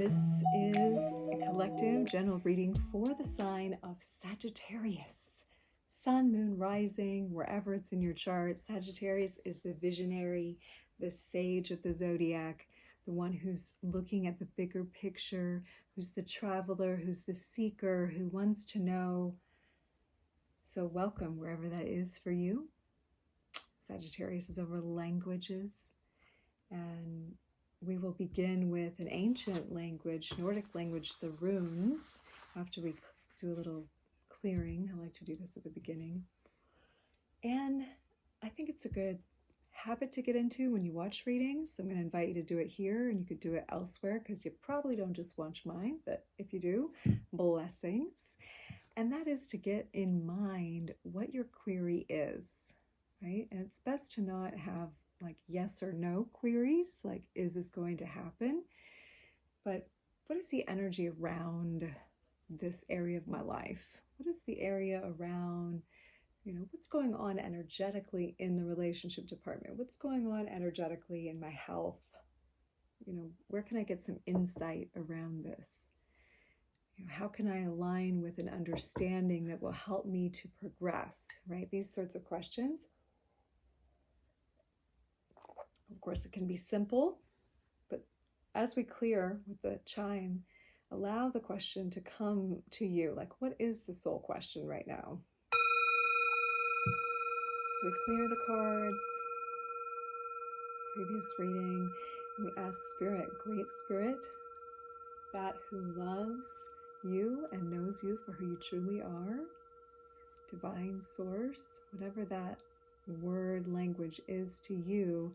This is a collective general reading for the sign of Sagittarius. Sun, moon, rising, wherever it's in your chart. Sagittarius is the visionary, the sage of the zodiac, the one who's looking at the bigger picture, who's the traveler, who's the seeker, who wants to know. So welcome wherever that is for you. Sagittarius is over languages, and we will begin with an ancient language, Nordic language, the runes, after we do a little clearing. I like to do this at the beginning. And I think it's a good habit to get into when you watch readings. I'm going to invite you to do it here, and you could do it elsewhere because you probably don't just watch mine, but if you do, blessings. And that is to get in mind what your query is, right? And it's best to not have like yes or no queries, like is this going to happen? But what is the energy around this area of my life? What is the area around, what's going on energetically in the relationship department? What's going on energetically in my health? Where can I get some insight around this? How can I align with an understanding that will help me to progress, right? These sorts of questions. Of course, it can be simple, but as we clear with the chime, allow the question to come to you. Like, what is the soul question right now? So we clear the cards, previous reading, and we ask Spirit, Great Spirit, that who loves you and knows you for who you truly are, divine source, whatever that word language is to you.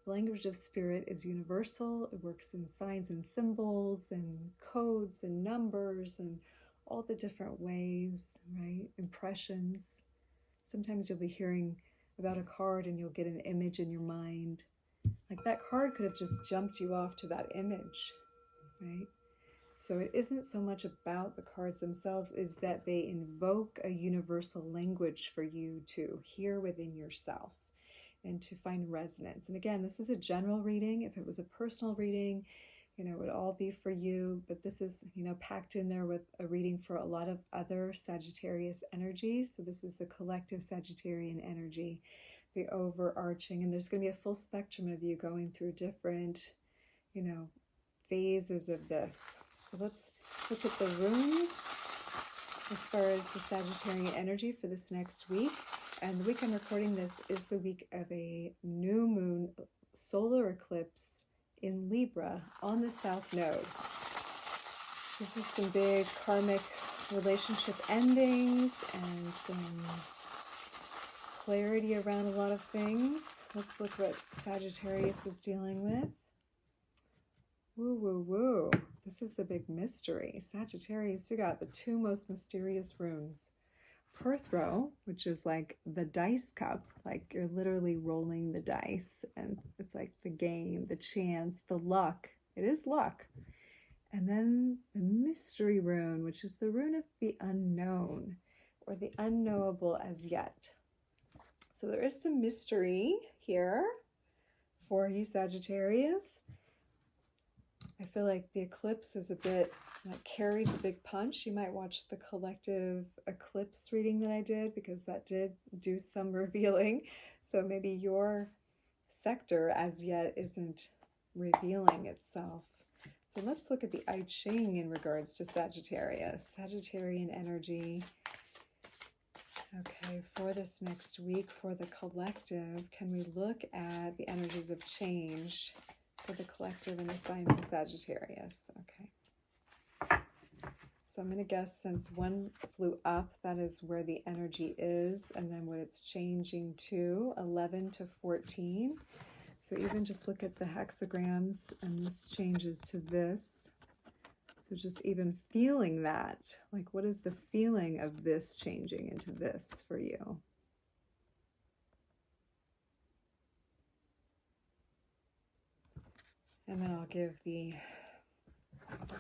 The language of spirit is universal. It works in signs and symbols and codes and numbers and all the different ways, right? Impressions. Sometimes you'll be hearing about a card and you'll get an image in your mind. Like that card could have just jumped you off to that image, right? So it isn't so much about the cards themselves, is that they invoke a universal language for you to hear within yourself and to find resonance. And again, this is a general reading. If it was a personal reading, it would all be for you, but this is, packed in there with a reading for a lot of other Sagittarius energies. So this is the collective Sagittarian energy, the overarching, and there's going to be a full spectrum of you going through different, phases of this. So let's look at the runes as far as the Sagittarian energy for this next week. And the week I'm recording this is the week of a new moon solar eclipse in Libra on the South Node. This is some big karmic relationship endings and some clarity around a lot of things. Let's look what Sagittarius is dealing with. Woo, woo, woo. This is the big mystery. Sagittarius, you got the two most mysterious runes. Perthro, which is like the dice cup, like you're literally rolling the dice, and it's like the game, the chance, the luck. It is luck. And then the mystery rune, which is the rune of the unknown, or the unknowable as yet. So there is some mystery here for you, Sagittarius. I feel like the eclipse is a bit, carries a big punch. You might watch the collective eclipse reading that I did, because that did do some revealing. So maybe your sector as yet isn't revealing itself. So let's look at the I-Ching in regards to Sagittarius, Sagittarian energy. Okay, for this next week, for the collective, can we look at the energies of change for the collective and the signs of Sagittarius? Okay. So I'm going to guess since one flew up, that is where the energy is, and then what it's changing to, 11 to 14. So even just look at the hexagrams, and this changes to this. So just even feeling that, like what is the feeling of this changing into this for you? And then I'll give the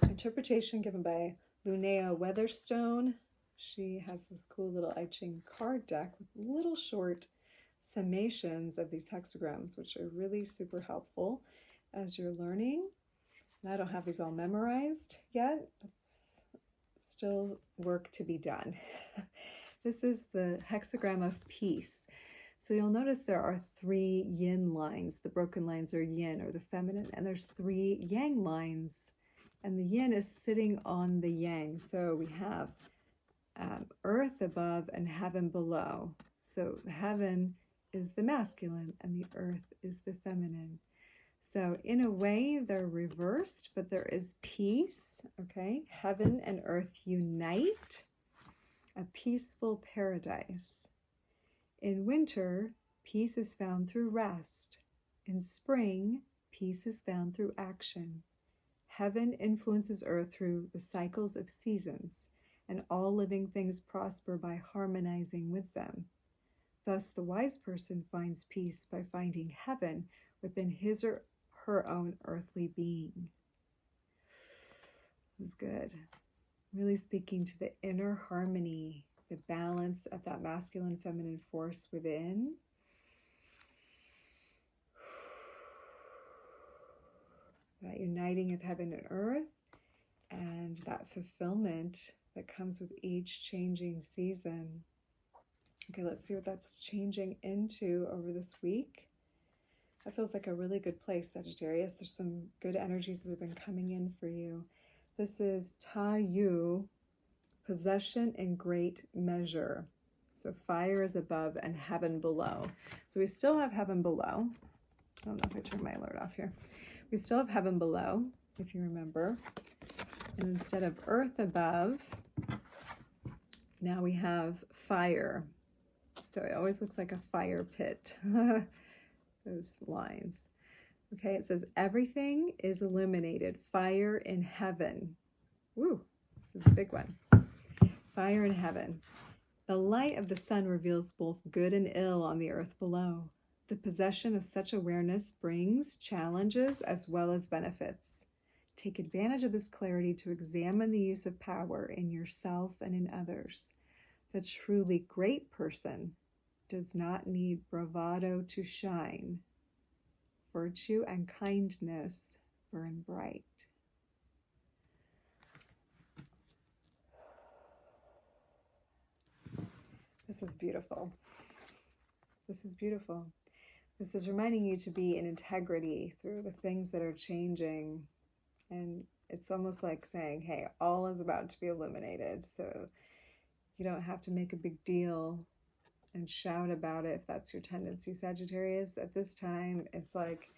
interpretation given by Lunaea Weatherspoon. She has this cool little I-Ching card deck with little short summations of these hexagrams, which are really super helpful as you're learning. I don't have these all memorized yet. It's still work to be done. This is the hexagram of peace. So you'll notice there are 3 yin lines. The broken lines are yin, or the feminine, and there's 3 yang lines. And the yin is sitting on the yang. So we have earth above and heaven below. So the heaven is the masculine and the earth is the feminine. So in a way, they're reversed, but there is peace, okay? Heaven and earth unite, a peaceful paradise. In winter, peace is found through rest. In spring, peace is found through action. Heaven influences earth through the cycles of seasons, and all living things prosper by harmonizing with them. Thus, the wise person finds peace by finding heaven within his or her own earthly being. This is good. Really speaking to the inner harmony, the balance of that masculine feminine force within. That uniting of heaven and earth, and that fulfillment that comes with each changing season. Okay, let's see what that's changing into over this week. That feels like a really good place, Sagittarius. There's some good energies that have been coming in for you. This is Ta Yu, possession in great measure. So fire is above and heaven below. So we still have heaven below. I don't know if I turned my alert off here. We still have heaven below, if you remember. And instead of earth above, now we have fire. So it always looks like a fire pit, those lines. Okay, it says everything is illuminated. Fire in heaven. Woo, this is a big one. Fire in heaven. The light of the sun reveals both good and ill on the earth below. The possession of such awareness brings challenges as well as benefits. Take advantage of this clarity to examine the use of power in yourself and in others. The truly great person does not need bravado to shine. Virtue and kindness burn bright. This is beautiful. This is beautiful. This is reminding you to be in integrity through the things that are changing. And it's almost like saying, hey, all is about to be illuminated. So you don't have to make a big deal and shout about it if that's your tendency, Sagittarius. At this time, it's like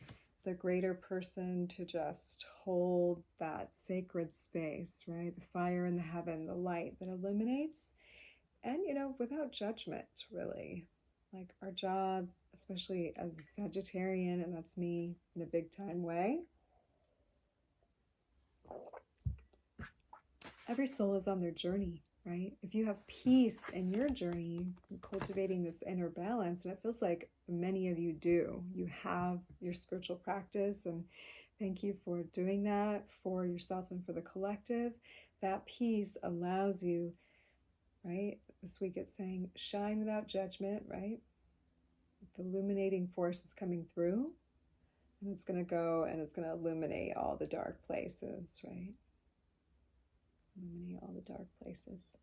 the greater person to just hold that sacred space, right? The fire in the heaven, the light that illuminates, and, you know, without judgment, really. Like our job, especially as a Sagittarian, and that's me in a big time way, every soul is on their journey, right? If you have peace in your journey, cultivating this inner balance, and it feels like many of you do, you have your spiritual practice, and thank you for doing that for yourself and for the collective. That peace allows you, right? This week it's saying shine without judgment, right? The illuminating force is coming through, and it's going to go and it's going to illuminate all the dark places, right? Illuminate all the dark places.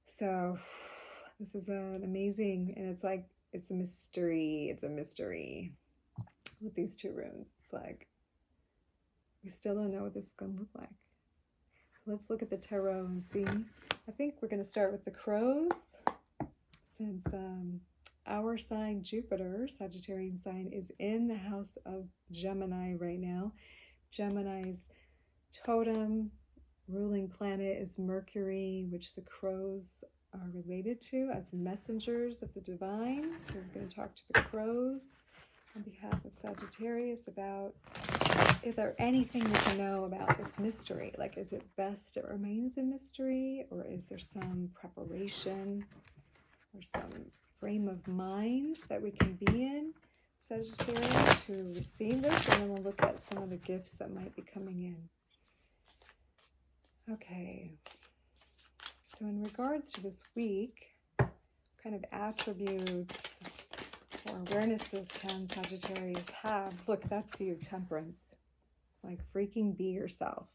So this is an amazing, and it's like, it's a mystery. It's a mystery with these 2 runes. It's like, we still don't know what this is going to look like. Let's look at the tarot and see. I think we're going to start with the crows, since our sign, Jupiter, Sagittarian sign, is in the house of Gemini right now. Gemini's totem ruling planet is Mercury, which the crows are related to as messengers of the divine. So we're going to talk to the crows on behalf of Sagittarius about, is there anything we can know about this mystery? Like, is it best it remains a mystery, or is there some preparation or some frame of mind that we can be in, Sagittarius, to receive this? And then we'll look at some of the gifts that might be coming in. Okay, so in regards to this week, kind of attributes or awarenesses can Sagittarius have? Look, that's you, Temperance. Like freaking be yourself.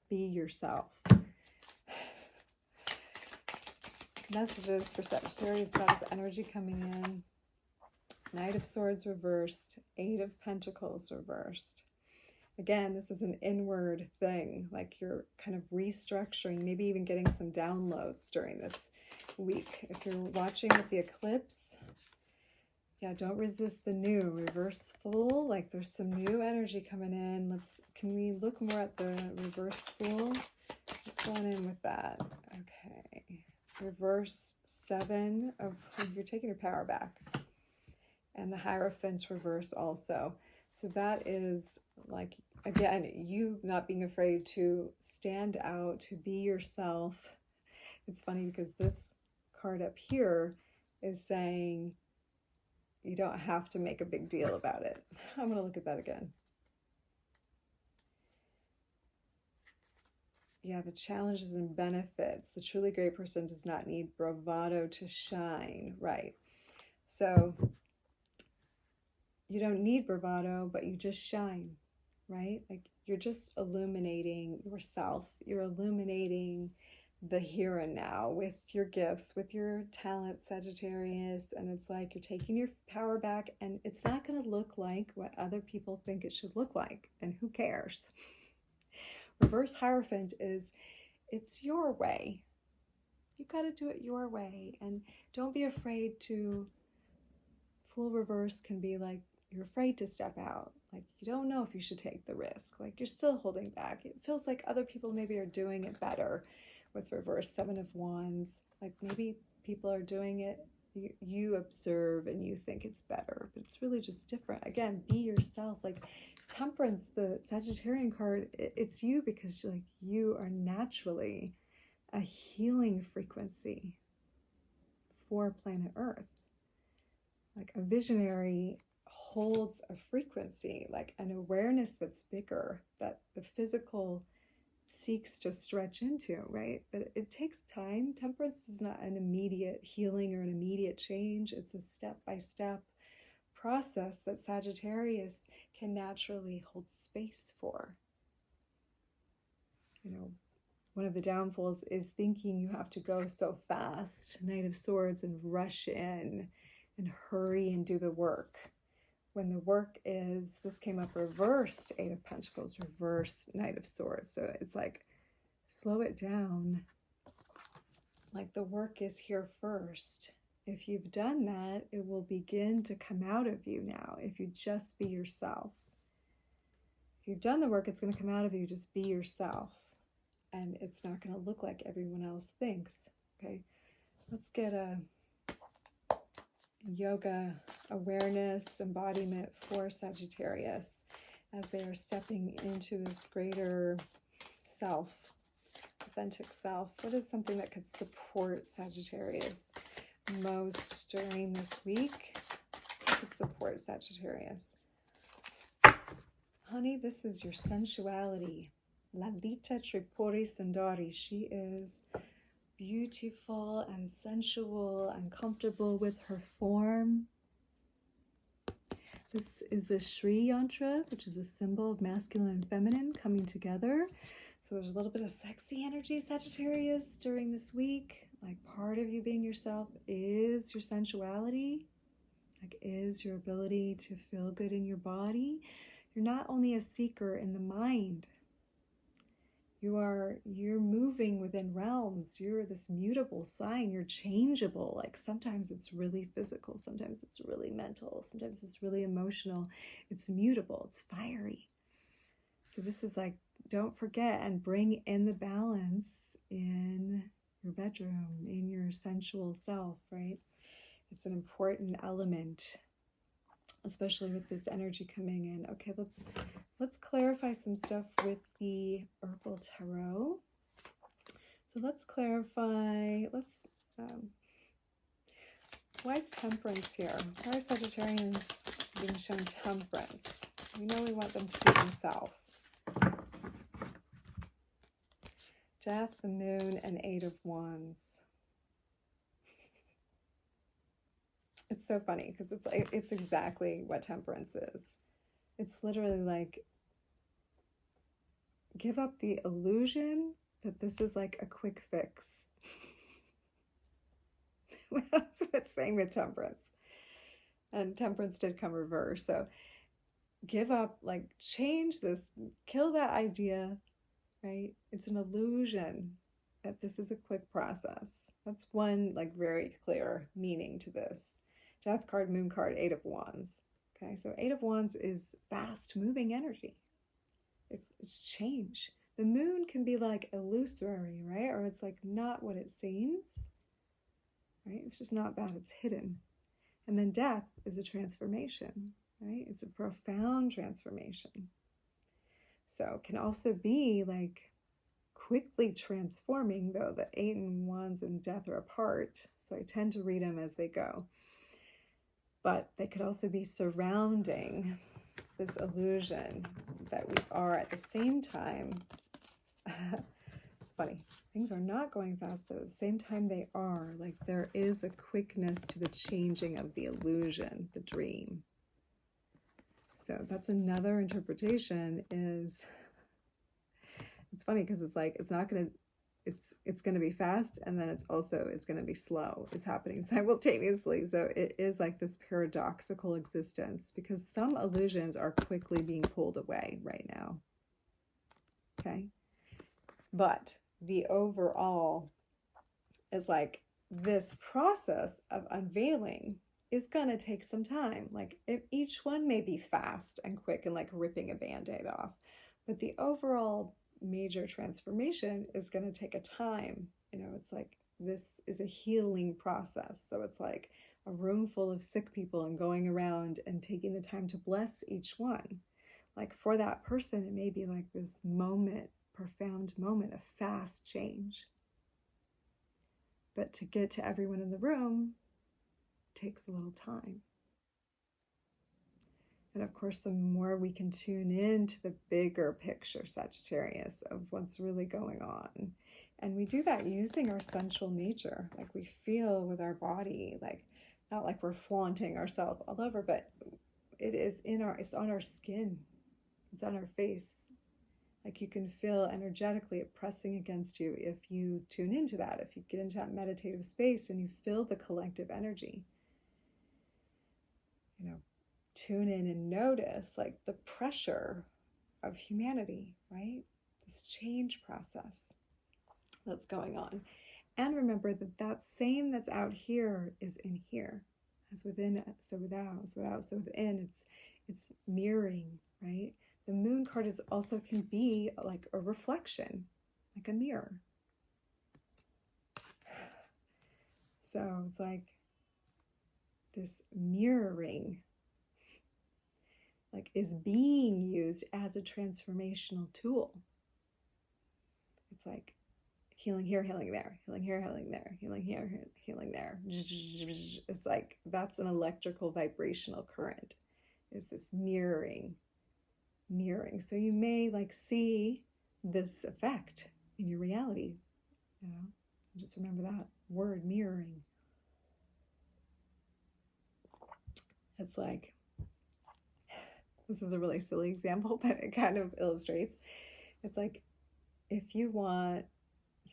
Be yourself. Messages for Sagittarius, that is energy coming in. Knight of Swords reversed, Eight of Pentacles reversed. Again, this is an inward thing, like you're kind of restructuring, maybe even getting some downloads during this week. If you're watching with the eclipse, yeah, don't resist the new. Reverse Fool, like there's some new energy coming in. Can we look more at the Reverse Fool? What's going in with that? Okay. Reverse Seven of, you're taking your power back. And the Hierophant reverse also. So that is like, again, you not being afraid to stand out, to be yourself. It's funny because this card up here is saying you don't have to make a big deal about it. I'm going to look at that again. Yeah, the challenges and benefits. The truly great person does not need bravado to shine. Right. So you don't need bravado, but you just shine, right? Like you're just illuminating yourself. You're illuminating the here and now with your gifts, with your talent, Sagittarius. And it's like you're taking your power back, and it's not going to look like what other people think it should look like. And who cares? Reverse Hierophant is, it's your way. You got to do it your way. And don't be afraid to, Fool reverse can be like, you're afraid to step out. Like you don't know if you should take the risk. Like you're still holding back. It feels like other people maybe are doing it better with reverse Seven of Wands. Like maybe people are doing it. You observe and you think it's better, but it's really just different. Again, be yourself. Like Temperance, the Sagittarian card, it's you because like you are naturally a healing frequency for planet Earth. Like a visionary holds a frequency, like an awareness that's bigger, that the physical seeks to stretch into, right? But it takes time. Temperance is not an immediate healing or an immediate change. It's a step-by-step process that Sagittarius can naturally hold space for. You know, one of the downfalls is thinking you have to go so fast, Knight of Swords, and rush in and hurry and do the work. When the work is, this came up reversed, Eight of Pentacles, reversed Knight of Swords. So it's like, slow it down. Like the work is here first. If you've done that, it will begin to come out of you now. If you just be yourself. If you've done the work, it's going to come out of you. Just be yourself. And it's not going to look like everyone else thinks. Okay, let's get a yoga awareness embodiment for Sagittarius as they are stepping into this greater self, authentic self. What is something that could support Sagittarius most during this week? What could support Sagittarius? Honey, this is your sensuality. Lalita Tripuri Sundari. She is beautiful and sensual and comfortable with her form. This is the Shri Yantra, which is a symbol of masculine and feminine coming together. So there's a little bit of sexy energy, Sagittarius, during this week. Like part of you being yourself is your sensuality, like is your ability to feel good in your body. You're not only a seeker in the mind, you're moving within realms. You're this mutable sign. You're changeable. Like sometimes it's really physical. Sometimes it's really mental. Sometimes it's really emotional. It's mutable. It's fiery. So this is like, don't forget and bring in the balance in your bedroom, in your sensual self, right? It's an important element, especially with this energy coming in. Okay, let's clarify some stuff with the Herbal Tarot. So let's clarify, why is Temperance here? Why are Sagittarians being shown Temperance? We know we want them to be themselves. Death, the Moon, and Eight of Wands. It's so funny because it's exactly what Temperance is. It's literally like give up the illusion that this is like a quick fix. That's what it's saying with Temperance. And Temperance did come reverse. So give up, like change this, kill that idea, right? It's an illusion that this is a quick process. That's one like very clear meaning to this. Death card, Moon card, Eight of Wands. Okay, so Eight of Wands is fast moving energy. It's change. The Moon can be like illusory, right? Or it's like not what it seems, right? It's just not that, it's hidden. And then death is a transformation, right? It's a profound transformation. So it can also be like quickly transforming, though the Eight of Wands and death are apart. So I tend to read them as they go. But they could also be surrounding this illusion that we are at the same time. It's funny. Things are not going fast, but at the same time they are. Like there is a quickness to the changing of the illusion, the dream. So that's another interpretation is, it's funny because it's like, it's not going to, it's going to be fast, and then it's going to be slow. It's happening simultaneously. So it is like this paradoxical existence because some illusions are quickly being pulled away right now. Okay. But the overall is like this process of unveiling is going to take some time. Like each one may be fast and quick and like ripping a band-aid off, but the overall major transformation is going to take a time. You know, it's like this is a healing process. So it's like a room full of sick people and going around and taking the time to bless each one. Like for that person, it may be like this moment, profound moment of fast change. But to get to everyone in the room takes a little time. And of course, the more we can tune into the bigger picture, Sagittarius, of what's really going on. And we do that using our sensual nature. Like we feel with our body, like not like we're flaunting ourselves all over, but it is it's on our skin. It's on our face. Like you can feel energetically it pressing against you if you tune into that, if you get into that meditative space and you feel the collective energy. You know, tune in and notice like the pressure of humanity, right? This change process that's going on. And remember that that same that's out here is in here, as within, so without, so without, so within. It's mirroring, right? The Moon card is also can be like a reflection, like a mirror. So it's like this mirroring like is being used as a transformational tool. It's like healing here, healing there, healing here, healing there, healing here, healing there. It's like that's an electrical vibrational current, is this mirroring. So you may like see this effect in your reality, you know, just remember that word, mirroring. It's like, this is a really silly example, but it kind of illustrates. It's like, if you want,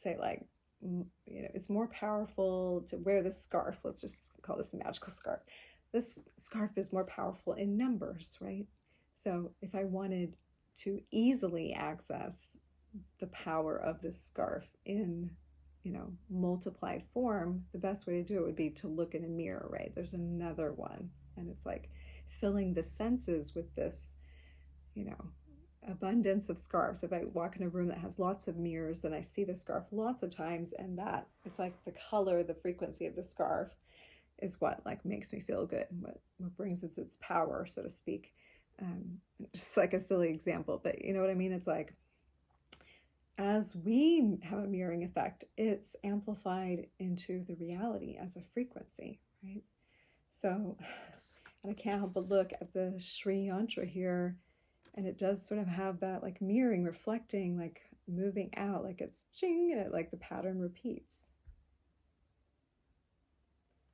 say like, you know, it's more powerful to wear this scarf. Let's just call this a magical scarf. This scarf is more powerful in numbers, right? So if I wanted to easily access the power of this scarf in, you know, multiplied form, the best way to do it would be to look in a mirror, right? There's another one. And it's like filling the senses with this, you know, abundance of scarves. If I walk in a room that has lots of mirrors, then I see the scarf lots of times, and that it's like the color, the frequency of the scarf is what like makes me feel good, what brings us its power, so to speak. Just like a silly example, but you know what I mean? It's like, as we have a mirroring effect, it's amplified into the reality as a frequency, right? So, and I can't help but look at the Shri Yantra here, and it does sort of have that like mirroring, reflecting, like moving out, like it's ching, and it like the pattern repeats.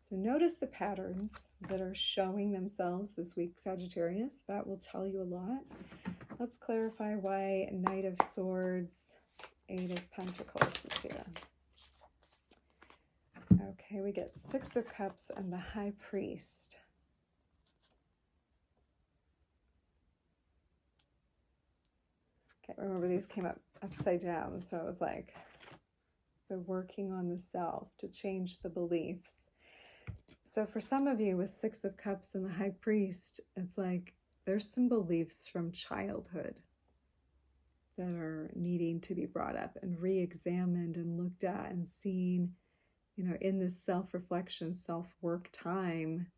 So notice the patterns that are showing themselves this week, Sagittarius. That will tell you a lot. Let's clarify why Knight of Swords, Eight of Pentacles is here. Okay, we get Six of Cups and the High Priest. Okay, remember these came up upside down, so it was like they're working on the self to change the beliefs. So for some of you with Six of Cups and the High Priest, it's like there's some beliefs from childhood that are needing to be brought up and re-examined and looked at and seen, you know, in this self-reflection, self-work time.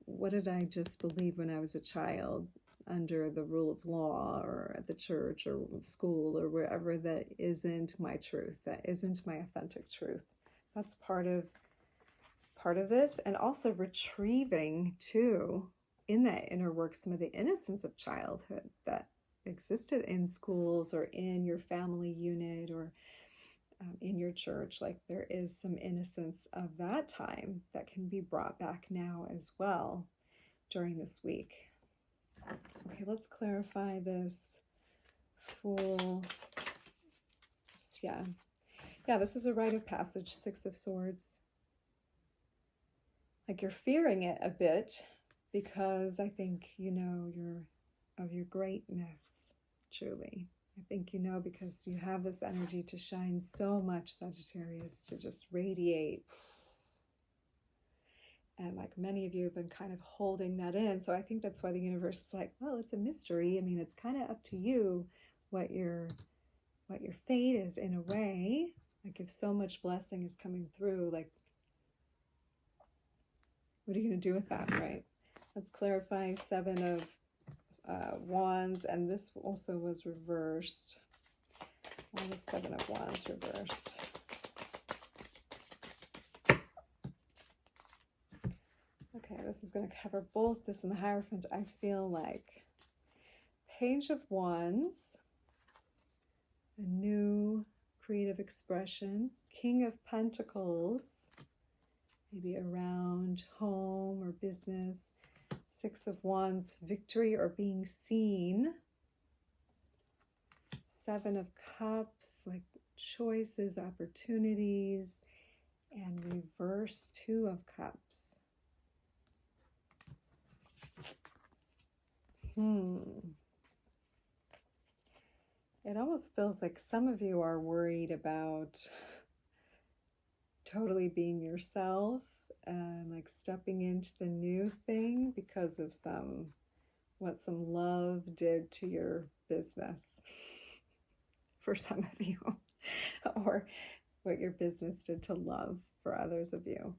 What did I just believe when I was a child under the rule of law or at the church or school or wherever that isn't my truth, that isn't my authentic truth? That's part of this. And also retrieving too, in that inner work, some of the innocence of childhood that existed in schools or in your family unit or in your church. Like there is some innocence of that time that can be brought back now as well during this week. Okay, let's clarify this Fool. Yeah, this is a rite of passage, Six of Swords. Like you're fearing it a bit because I think you know your greatness, truly. I think you know because you have this energy to shine so much, Sagittarius, to just radiate. And like many of you have been kind of holding that in. So I think that's why the universe is like, well, it's a mystery. I mean, it's kind of up to you what your fate is in a way. Like if so much blessing is coming through, like what are you going to do with that, right? Let's clarify Seven of Wands, and this also was reversed. Why was Seven of Wands reversed? Okay, this is going to cover both this and the Hierophant. I feel like Page of Wands, a new creative expression. King of Pentacles, maybe around home or business. Six of Wands, victory or being seen. Seven of Cups, like choices, opportunities. And reverse Two of Cups. It almost feels like some of you are worried about totally being yourself and like stepping into the new thing because of what some love did to your business for some of you, or what your business did to love for others of you.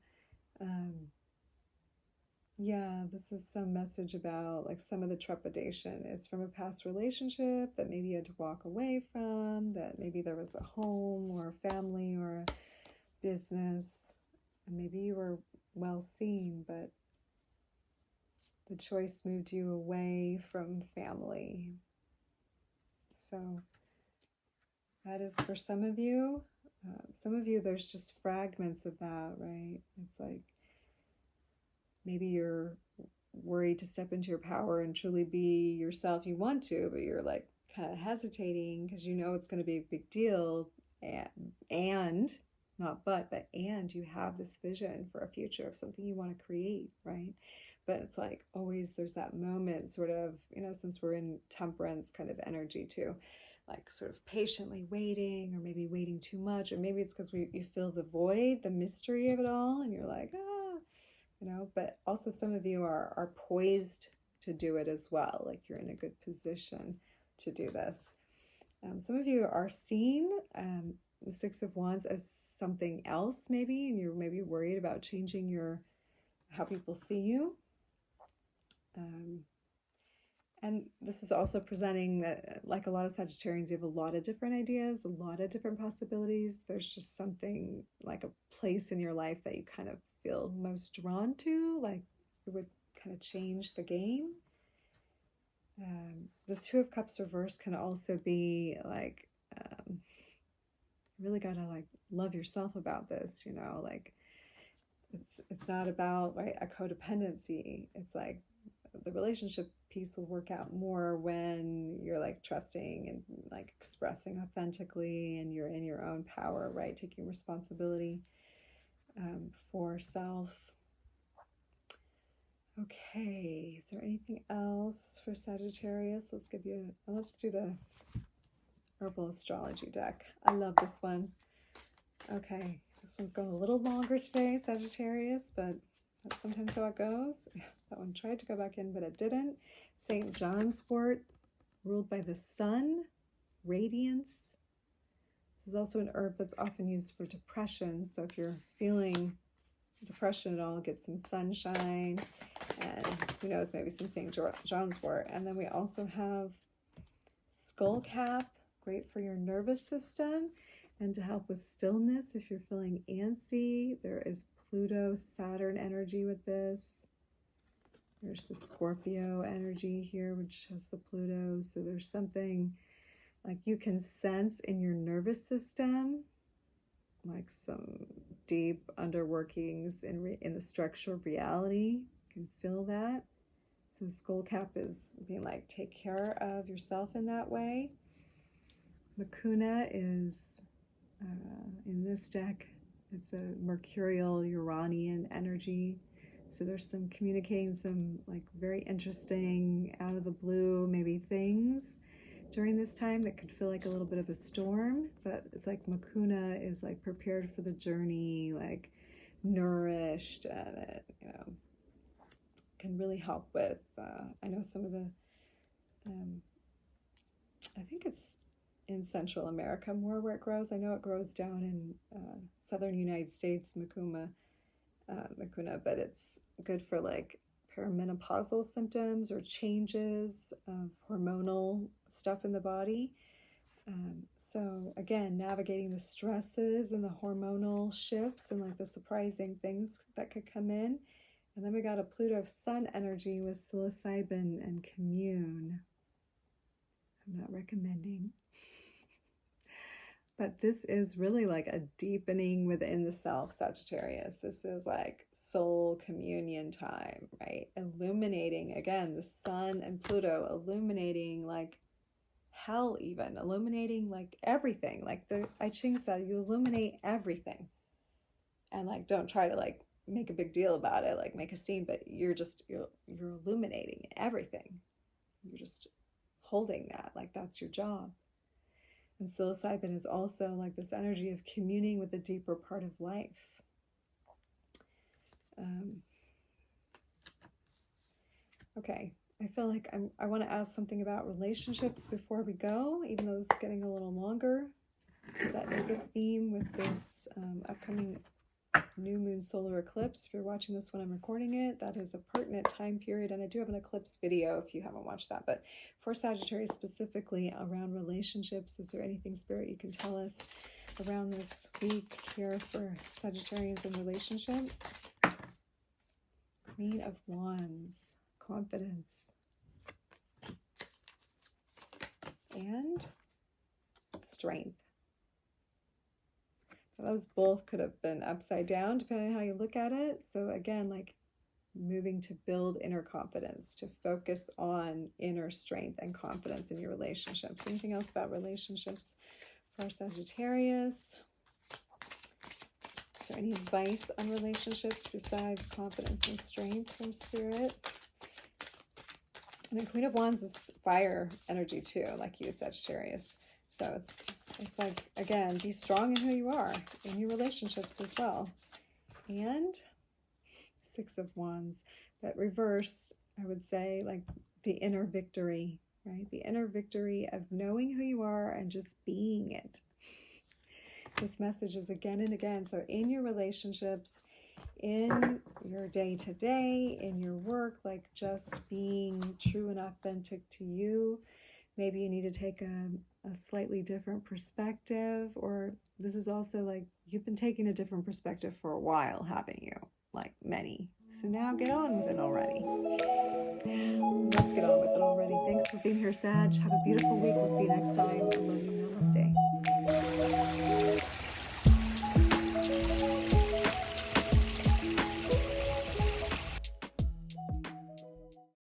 Yeah, this is some message about like some of the trepidation is from a past relationship that maybe you had to walk away from, that maybe there was a home or a family or a business, and maybe you were well seen, but the choice moved you away from family. So that is for some of you. Some of you, there's just fragments of that, right? It's like maybe you're worried to step into your power and truly be yourself. You want to, but you're like kind of hesitating because you know it's going to be a big deal. And you have this vision for a future of something you want to create, right? But it's like always there's that moment sort of, you know, since we're in temperance kind of energy too, like sort of patiently waiting, or maybe waiting too much, or maybe it's because you feel the void, the mystery of it all, and you're like, you know, but also some of you are poised to do it as well. Like you're in a good position to do this. Some of you are seen, the Six of Wands, as something else maybe, and you're maybe worried about changing how people see you. And this is also presenting that, like a lot of Sagittarians, you have a lot of different ideas, a lot of different possibilities. There's just something like a place in your life that you kind of feel most drawn to, like it would kind of change the game. The Two of Cups reverse can also be like, really gotta like love yourself about this, you know, like it's not about, right, a codependency. It's like the relationship piece will work out more when you're like trusting and like expressing authentically, and you're in your own power, right? Taking responsibility for self. Okay, is there anything else for Sagittarius? Let's do the Herbal Astrology deck. I love this one. Okay, this one's going a little longer today, Sagittarius, but that's sometimes how it goes. That one tried to go back in, but it didn't. St. John's wort, ruled by the sun, radiance. This is also an herb that's often used for depression. So if you're feeling depression at all, get some sunshine, and who knows, maybe some St. John's wort. And then we also have skullcap, great for your nervous system and to help with stillness if you're feeling antsy. There is Pluto, Saturn energy with this. There's the Scorpio energy here, which has the Pluto. So there's something like you can sense in your nervous system, like some deep underworkings in the structure of reality. You can feel that. So skullcap is being like, take care of yourself in that way. Mucuna is, in this deck, it's a mercurial Uranian energy. So there's some communicating some like very interesting out of the blue maybe things during this time that could feel like a little bit of a storm, but it's like Mucuna is like prepared for the journey, like nourished, and it, you know, can really help with, I know some of the, I think it's in Central America more where it grows. I know it grows down in southern United States, Mucuna, but it's good for like perimenopausal symptoms or changes of hormonal stuff in the body. So again, navigating the stresses and the hormonal shifts and like the surprising things that could come in. And then we got a Pluto Sun energy with psilocybin and commune. I'm not recommending. But this is really like a deepening within the self, Sagittarius. This is like soul communion time, right? Illuminating, again, the sun and Pluto illuminating like hell even, illuminating like everything. Like the I-Ching said, you illuminate everything. And like, don't try to like make a big deal about it, like make a scene, but you're illuminating everything. You're just holding that, like that's your job. And psilocybin is also like this energy of communing with the deeper part of life. Okay, I feel like I want to ask something about relationships before we go, even though it's getting a little longer, because that is a theme with this upcoming new moon solar eclipse. If you're watching this when I'm recording it, that is a pertinent time period, and I do have an eclipse video if you haven't watched that. But for Sagittarius specifically around relationships, is there anything, Spirit, you can tell us around this week here for Sagittarians in relationship? Queen of Wands, confidence, and strength. Those both could have been upside down depending on how you look at it. So again, like moving to build inner confidence, to focus on inner strength and confidence in your relationships. Anything else about relationships for Sagittarius? Is there any advice on relationships besides confidence and strength from Spirit? And the Queen of Wands is fire energy too, like you, Sagittarius. So it's like, again, be strong in who you are in your relationships as well. And Six of Wands, but reversed, I would say, like the inner victory, right? The inner victory of knowing who you are and just being it. This message is again and again. So in your relationships, in your day-to-day, in your work, like just being true and authentic to you. Maybe you need to take a slightly different perspective, or this is also like you've been taking a different perspective for a while, haven't you? Like many. So now get on with it already. Let's get on with it already. Thanks for being here, Sag. Have a beautiful week. We'll see you next time. I love you. Namaste.